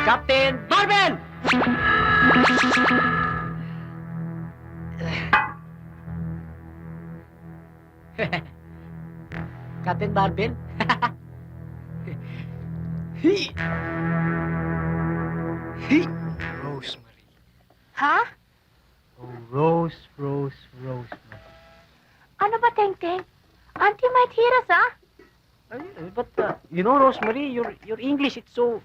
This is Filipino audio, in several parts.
Captain Barbell! Captain Barbell? Rosemary. Ha? Oh, Rose, Rosemary. Ano ba, Teng-Teng? Auntie might hear us, ha? But, you know, Rosemary, your English, it's so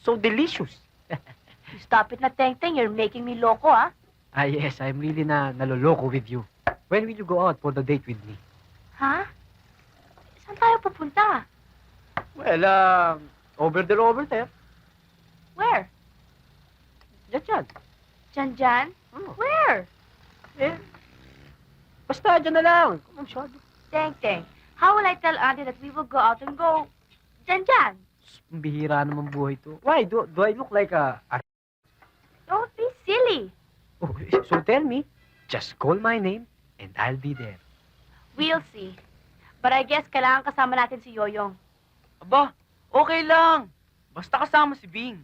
delicious. You stop it na, Teng-Teng. You're making me loco, ha? Ah, yes, I'm really naloloko with you. When will you go out for the date with me? Ha? Saan tayo pupunta? Well, over there. Where? Diyan. Diyan? Oh. Where? Eh, basta dyan na lang. Kung masyado. Teng-Teng, how will I tell Auntie that we will go out and go diyan? Ang bihira naman buhay to. Why? Do I look like a... Don't be silly. Oh, so tell me, just call my name and I'll be there. We'll see. But I guess kailangan kasama natin si Yoyong. Aba, okay lang. Basta kasama si Bing.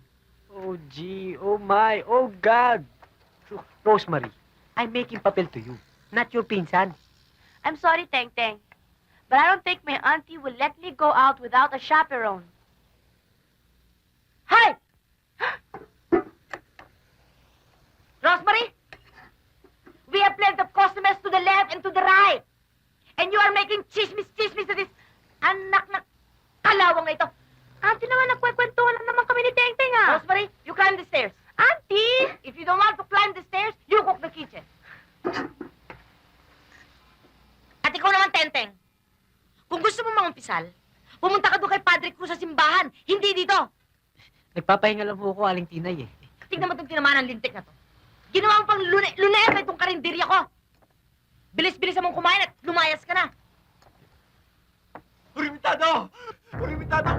Oh, gee. Oh, my. Oh, God. Rosemary, I'm making papel to you, not your pinsan. I'm sorry, Teng-Teng. But I don't think my auntie will let me go out without a chaperone. Hi! Rosemary? We have plenty of customers to the left and to the right. And you are making chismis to this anak na kalawang na ito. Auntie naman, nagkwekwentuhan lang naman kami ni Teng-Teng, ah. Rosemary, you climb the stairs. Auntie! If you don't want to climb the stairs, you cook the kitchen. At ikaw naman, Teng-Teng. Kung gusto mo mangumpisal, pumunta ka doon kay Padre Cruz sa simbahan, hindi dito. Nagpapahinga lang ho ko, Aling Tinay, eh. Tignan mo itong tinamaan ng lintik na to. Ginawa mo pang luneta itong karinderya ko. Bilis-bilis mong kumain at lumayas ka na. Orimitado! Orimitado!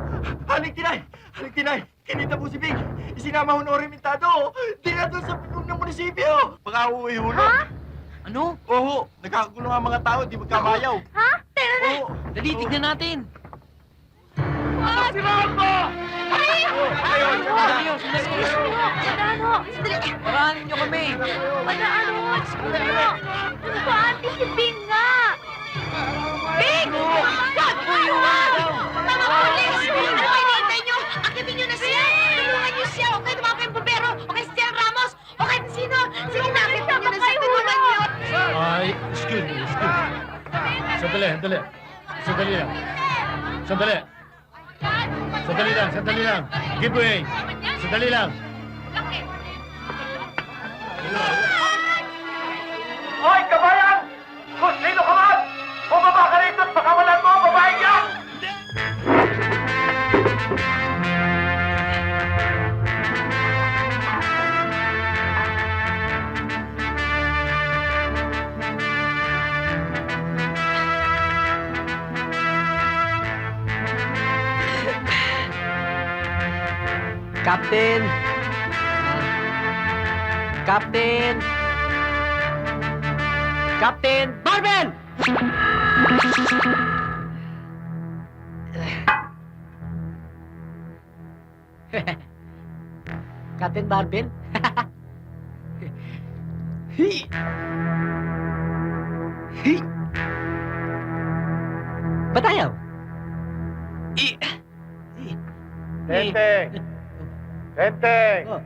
Haling Tinay! Kinita po si Bing! Isinama ho na Orimitado! Dila doon sa pinong ng munisipyo! Baka uuwi ho nun. Ha? Ano? Oo, nagkakagulo ang mga tao, di magkamayaw. Ha? Teka na. Oo. Dali, tignan natin. What? Sirahan mo! Ayaw, sandali. Ano? Sandali. Parahanin niyo kami. Ano? Ano? Ito, auntie, si Bing nga. Bing! God, iwan! Mga polis! Ano ba hinihintay niyo? Akitin niyo na siya! Tulungan niyo siya! O kayo tumawag kayong bumbero! O kay Stel Ramos! O kahit sino! Sige na! Akitin niyo na siya! Tulungan niyo! Ay, excuse me. Sandali lang. Sandali lang. Give way. Sandali lang. Hoy, kabayan! Kung sino ka man! Bumaba ka rito at pakawalan mo ang babae yan! Captain! Captain! Captain Barbell! Captain Barbell? Ba't ayaw? Tenteng! Oh.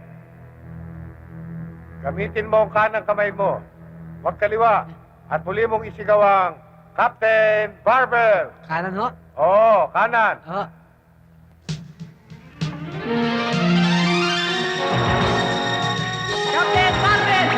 Gamitin mo ang kanang kamay mo. Huwag kaliwa. At muli mong isigaw ang Captain Barbell. Kanan ho? Oo, kanan. Oh. Captain Barbell!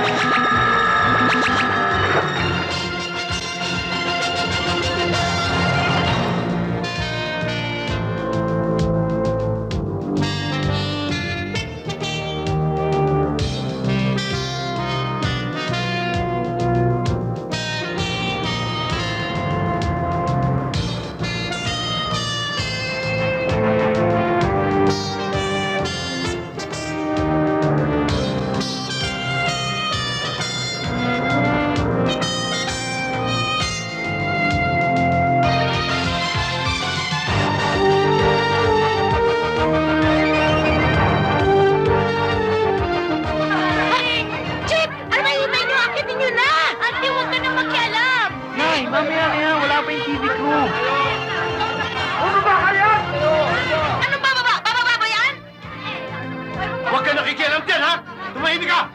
Huwag ka nakikialam dyan, ha? Tumahimik ka!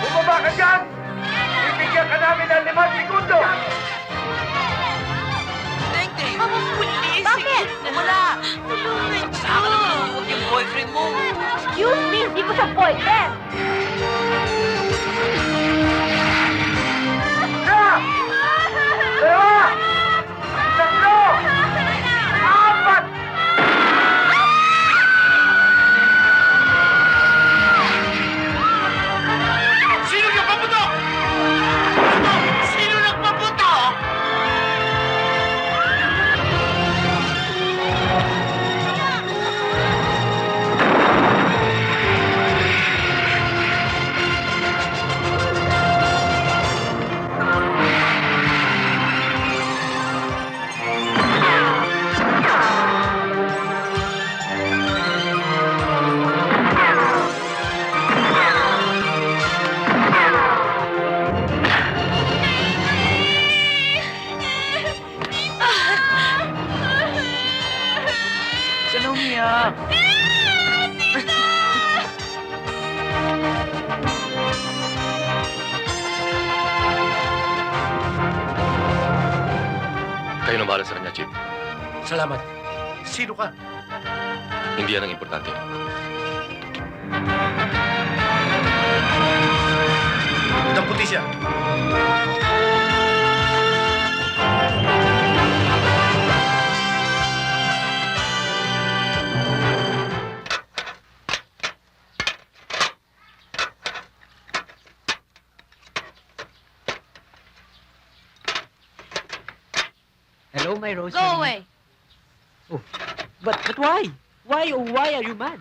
Bumaba ka dyan! Bibigyan ka namin ng 5 segundo! Bakit? Wala! Kasama naman yung boyfriend mo. Excuse me, hindi ko siya boyfriend. Isa! Dalawa! Tatlo! Apat! Sino nagpaputok? Sino nagpaputok? Saan na umiyak? Kayo na bahala sa kanya, Chief. Salamat. Sino ka? Hindi yan ang importante. Damputi siya. Hello, my Rosemary. Go away. But why? Why are you mad?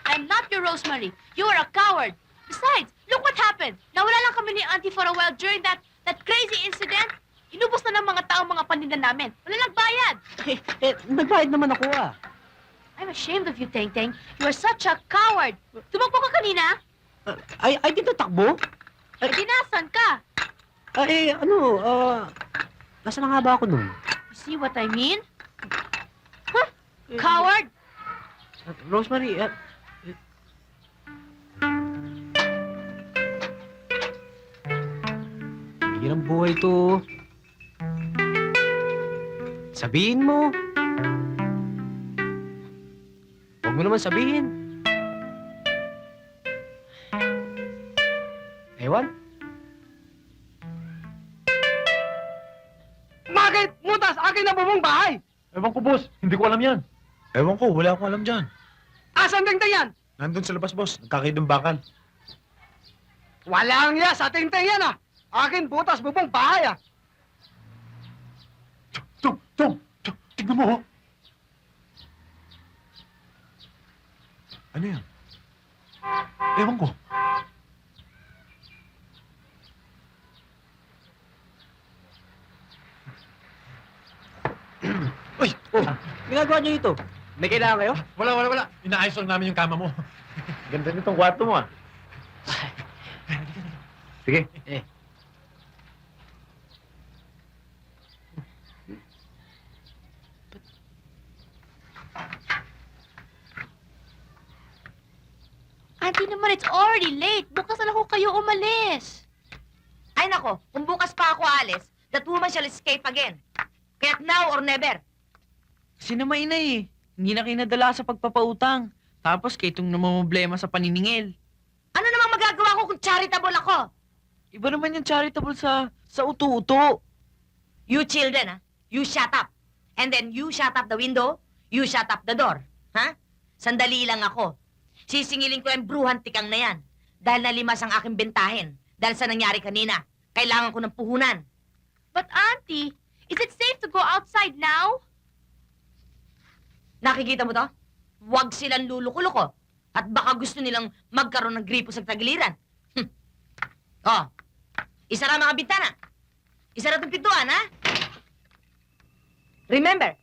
I'm not your Rosemary. You are a coward. Besides, look what happened. Nawala lang kami ni Auntie for a while during that crazy incident. Inubos na ng mga tao mga paninda namin. Wala nagbayad. Nagbayad naman ako ah. I'm ashamed of you, Teng Teng. You are such a coward. Tumakbo ka kanina? I did not takbo. Eh, dinasan ka. Nasa na nga ba ako nun? You see what I mean? Huh? Coward! Rosemary, hirang buhay to. Sabihin mo. Huwag mo naman sabihin. Ewan? Bakit? Mutas! Akin na bumong bahay! Ewan ko, boss. Hindi ko alam yan. Ewan ko, wala akong alam dyan. Asan Tengteng yan? Nandun sa labas, boss. Nagkakidumbakan. Walang ya sa Tengteng yan ah! Akin butas bubong bahay ah! Tong! Tignan mo, ho. Ano yan? Ewan ko. Uy! Ginagawa niyo ito? May kailangan kayo? Wala. Inaayos lang namin yung kama mo. Ganda nitong kwarto mo, ah. Sige. Auntie naman, it's already late. Bukas na ako kayo umalis. Ay nako, kung bukas pa ako alis, that woman shall escape again. Kaya't now or never. Kasi naman ina eh. Hindi na kayo nadala sa pagpapautang. Tapos kayo itong namamblema sa paniningil. Ano namang magagawa ko kung charitable ako? Iba naman yung charitable sa uto-uto. You children, you shut up. And then you shut up the window, you shut up the door. Ha? Sandali lang ako. Sisingilin ko yung bruhan tikang na yan. Dahil nalimas ang aking bentahin. Dahil sa nangyari kanina. Kailangan ko ng puhunan. But Auntie, is it safe to go outside now? Nakikita mo to? Huwag silang luluko-luko. At baka gusto nilang magkaroon ng gripo sa tagiliran. Oh, isara mga bintana. Isara itong pintuan, ha? Remember,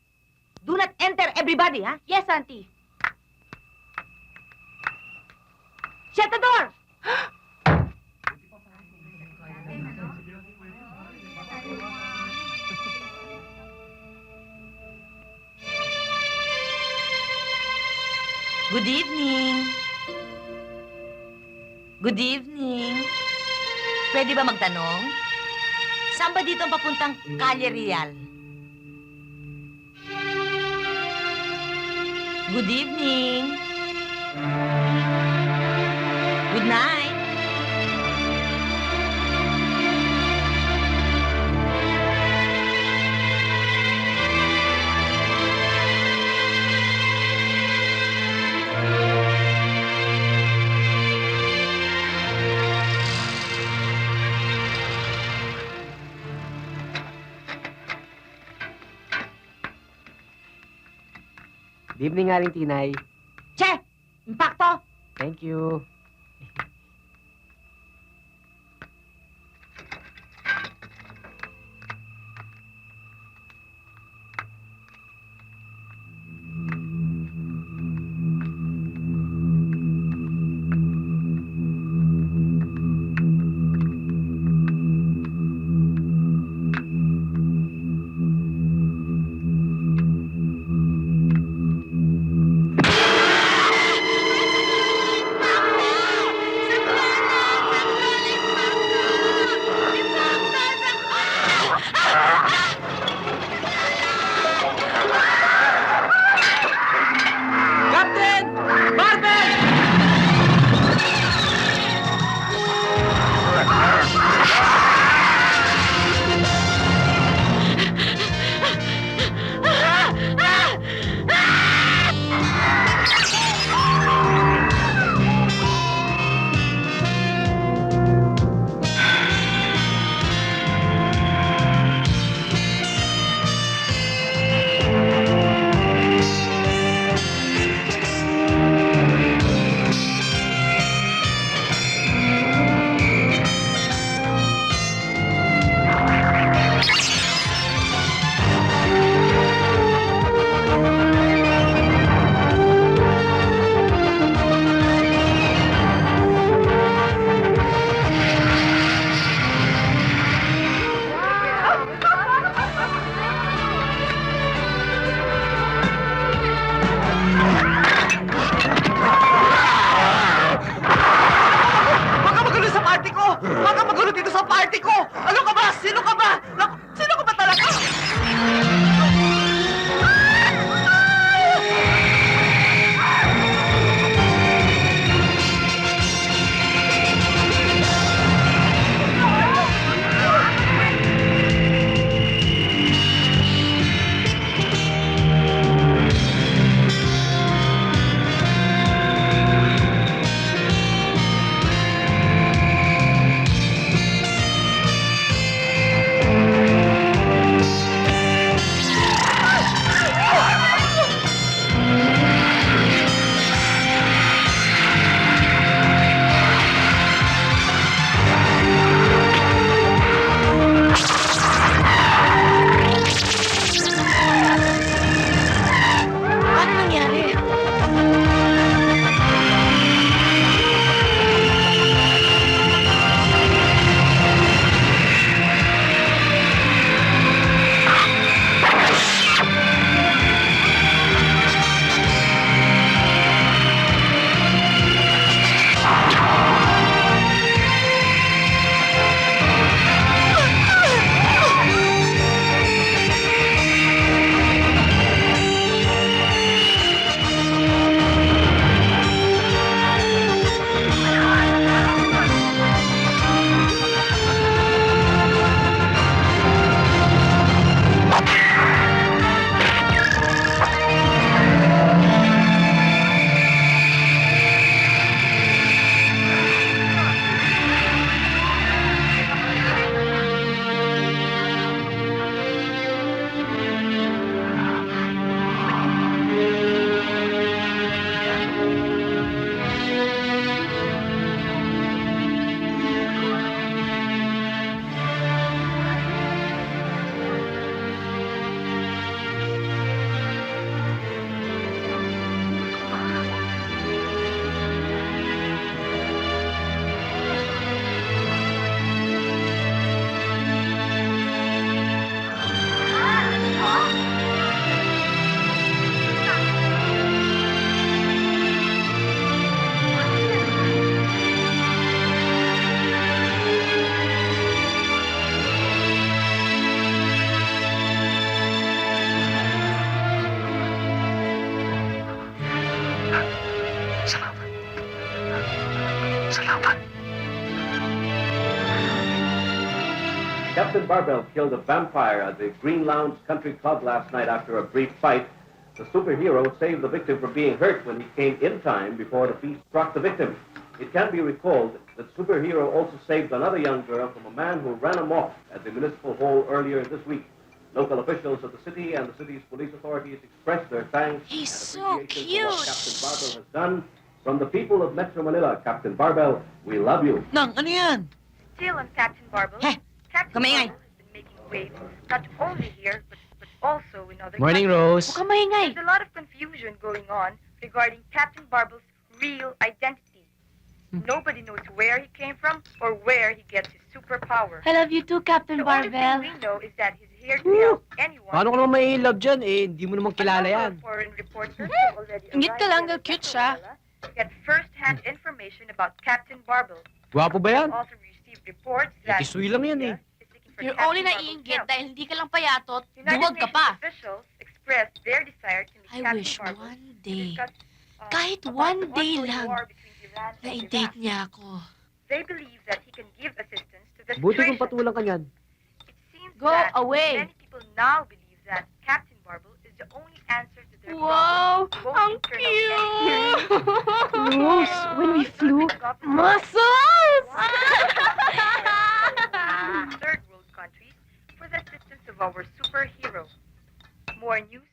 do not enter everybody, ha? Yes, Auntie. Shut the door! Good evening. Good evening. Pwede ba magtanong? Saan ba dito ang papuntang Calle Real? Good evening. Good night. Good evening, Aling Tinay. Che! Impacto! Thank you. Captain! Marvel! Baka magulo sa party ko! Baka magulo dito sa party ko! Ano ka ba? Sino ka ba? Naku, sino ka ba talaga? Captain Barbell killed a vampire at the Green Lounge Country Club last night after a brief fight. The superhero saved the victim from being hurt when he came in time before the beast struck the victim. It can be recalled that the superhero also saved another young girl from a man who ran amok at the municipal hall earlier this week. Local officials of the city and the city's police authorities expressed their thanks He's and so appreciation for what cute. Captain Barbell has done. From the people of Metro Manila, Captain Barbell, we love you. Nang, ano yan? Still on Captain Barbell. Heh, Captain kumingay. Barbell has been making waves, not only here, but also in other Morning, countries. Rose. Huwag kang maingay. There's a lot of confusion going on regarding Captain Barbell's real identity. Nobody knows where he came from or where he gets his superpower. I love you too, Captain The only thing Barbell. we know is that he's here to help anyone. Paano ko naman may love dyan? Eh, hindi mo naman kilala A number yan. of foreign reporters have already Ingit ka arrived lang, here in cute Metro siya. Manila to get first-hand information about Captain Barbell. Gwapo ba yan? Also received reports that Kisuy lang yan eh. is looking for You're Captain only Barbell's naiinggit help. dahil hindi ka lang payatot, United duwag ka Nations pa. officials expressed their desire to meet I Captain wish Barbell one to day, discuss, kahit about one the day ongoing lang, war between Iran and na-date Iraq. niya ako. They believe that he can give assistance to the Buti situation. kung patulang ka niyan. It seems Go that away. many people now believe that Captain Barbell is the only answer to their Wow, problems, both ang internal and cute! Rose, when we flew, muscles! muscles! Third world countries for the assistance of our superhero. More news